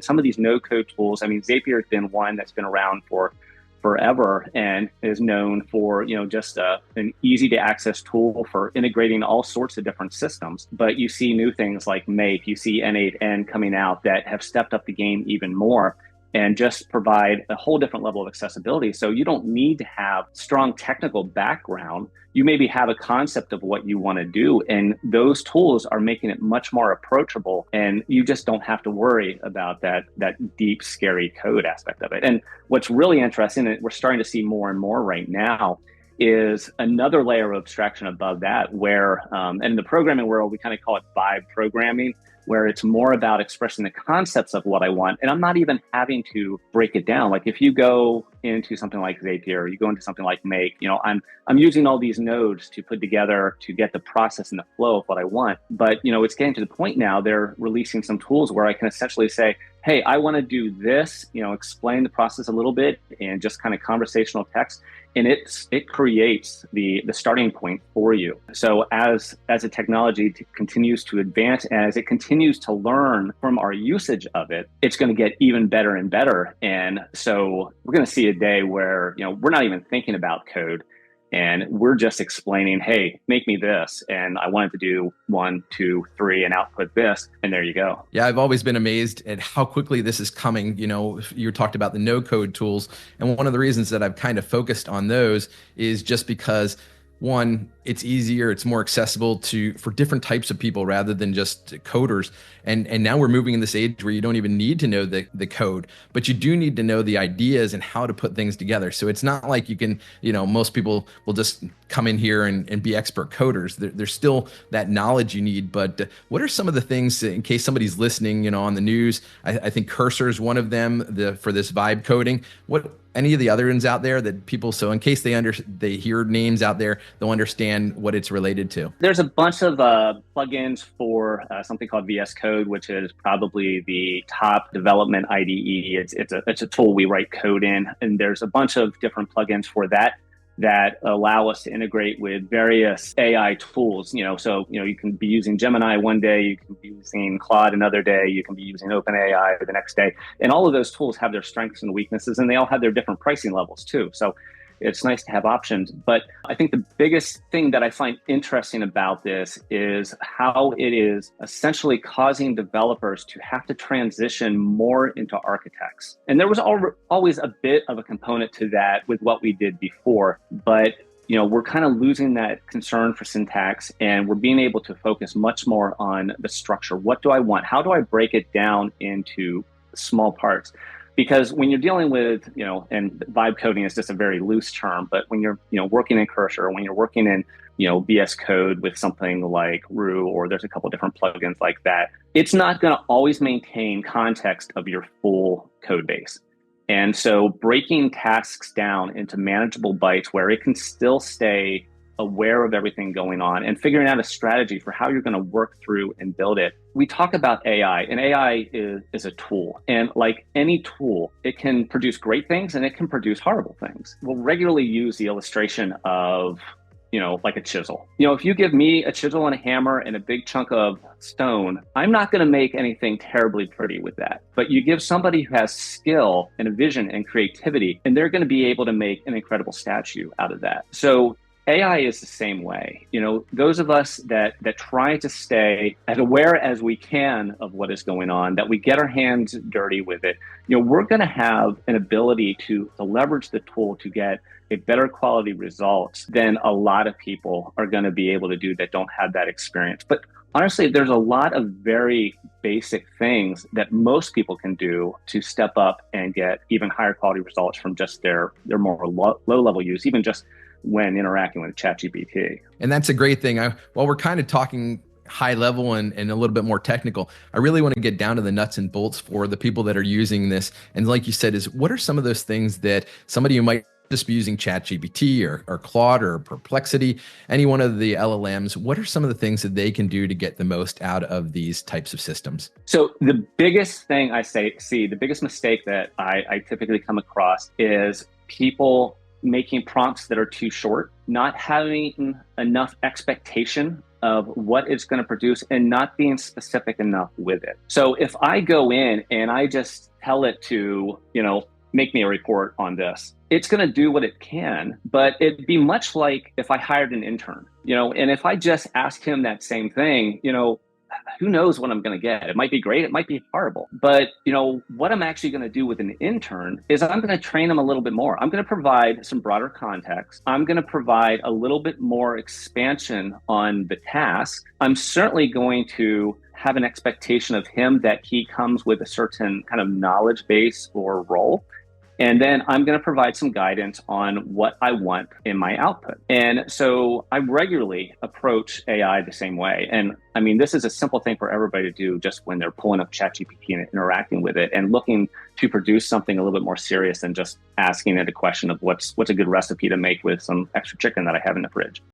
And some of these no-code tools, I mean, Zapier has been one that's been around for forever and is known for, just an easy to access tool for integrating all sorts of different systems. But you see new things like Make, you see N8N coming out that have stepped up the game even more and just provide a whole different level of accessibility. So you don't need to have strong technical background. You maybe have a concept of what you want to do, and those tools are making it much more approachable, and you just don't have to worry about that deep, scary code aspect of it. And what's really interesting, and we're starting to see more and more right now, is another layer of abstraction above that, where, and in the programming world, we kind of call it vibe programming, where it's more about expressing the concepts of what I want. And I'm not even having to break it down. Like if you go into something like Zapier, you go into something like Make, I'm using all these nodes to put together to get the process and the flow of what I want. But, it's getting to the point now, they're releasing some tools where I can essentially say, hey, I want to do this, explain the process a little bit and just kind of conversational text. And it creates the starting point for you. So as the technology continues to advance, as it continues to learn from our usage of it, it's going to get even better and better. And so we're going to see a day where, we're not even thinking about code. And we're just explaining, hey, make me this. And I wanted to do 1, 2, 3 and output this. And there you go. Yeah, I've always been amazed at how quickly this is coming. You talked about the no-code tools. And one of the reasons that I've kind of focused on those is just because, one, it's easier, it's more accessible for different types of people rather than just coders. And now we're moving in this age where you don't even need to know the code, but you do need to know the ideas and how to put things together. So it's not like you can, most people will just come in here and be expert coders. There's still that knowledge you need. But what are some of the things, in case somebody's listening, on the news? I think Cursor is one of them for this vibe coding. What any of the other ones out there that people, so in case they hear names out there, they'll understand what it's related to? There's a bunch of plugins for something called VS Code, which is probably the top development IDE. It's a tool we write code in, and there's a bunch of different plugins for that allow us to integrate with various AI tools. So you can be using Gemini one day, you can be using Claude another day, you can be using OpenAI the next day. And all of those tools have their strengths and weaknesses, and they all have their different pricing levels too. So it's nice to have options. But I think the biggest thing that I find interesting about this is how it is essentially causing developers to have to transition more into architects. And there was always a bit of a component to that with what we did before, but we're kind of losing that concern for syntax, and we're being able to focus much more on the structure. What do I want? How do I break it down into small parts? Because when you're dealing with, and vibe coding is just a very loose term, but when you're, working in Cursor, or when you're working in, VS Code with something like Rue, or there's a couple different plugins like that, it's not going to always maintain context of your full code base. And so breaking tasks down into manageable bites where it can still stay aware of everything going on and figuring out a strategy for how you're going to work through and build it. We talk about AI, and AI is a tool. And like any tool, it can produce great things and it can produce horrible things. We'll regularly use the illustration of, like a chisel. If you give me a chisel and a hammer and a big chunk of stone, I'm not going to make anything terribly pretty with that. But you give somebody who has skill and a vision and creativity, and they're going to be able to make an incredible statue out of that. So AI is the same way. Those of us that try to stay as aware as we can of what is going on, that we get our hands dirty with it, we're going to have an ability to leverage the tool to get a better quality results than a lot of people are going to be able to do that don't have that experience. But honestly, there's a lot of very basic things that most people can do to step up and get even higher quality results from just their more low-level use, even just when interacting with ChatGPT. And that's a great thing. While we're kind of talking high level and a little bit more technical, I really want to get down to the nuts and bolts for the people that are using this. And like you said, is what are some of those things that somebody who might just be using ChatGPT or Claude or Perplexity, any one of the LLMs, what are some of the things that they can do to get the most out of these types of systems? So the biggest thing the biggest mistake that I typically come across is people making prompts that are too short, not having enough expectation of what it's going to produce and not being specific enough with it. So if I go in and I just tell it to, make me a report on this, it's going to do what it can, but it'd be much like if I hired an intern, and if I just asked him that same thing, who knows what I'm going to get? It might be great. It might be horrible. But, what I'm actually going to do with an intern is I'm going to train them a little bit more. I'm going to provide some broader context. I'm going to provide a little bit more expansion on the task. I'm certainly going to have an expectation of him that he comes with a certain kind of knowledge base or role. And then I'm going to provide some guidance on what I want in my output. And so I regularly approach AI the same way. And I mean, this is a simple thing for everybody to do just when they're pulling up ChatGPT and interacting with it and looking to produce something a little bit more serious than just asking it a question of what's a good recipe to make with some extra chicken that I have in the fridge.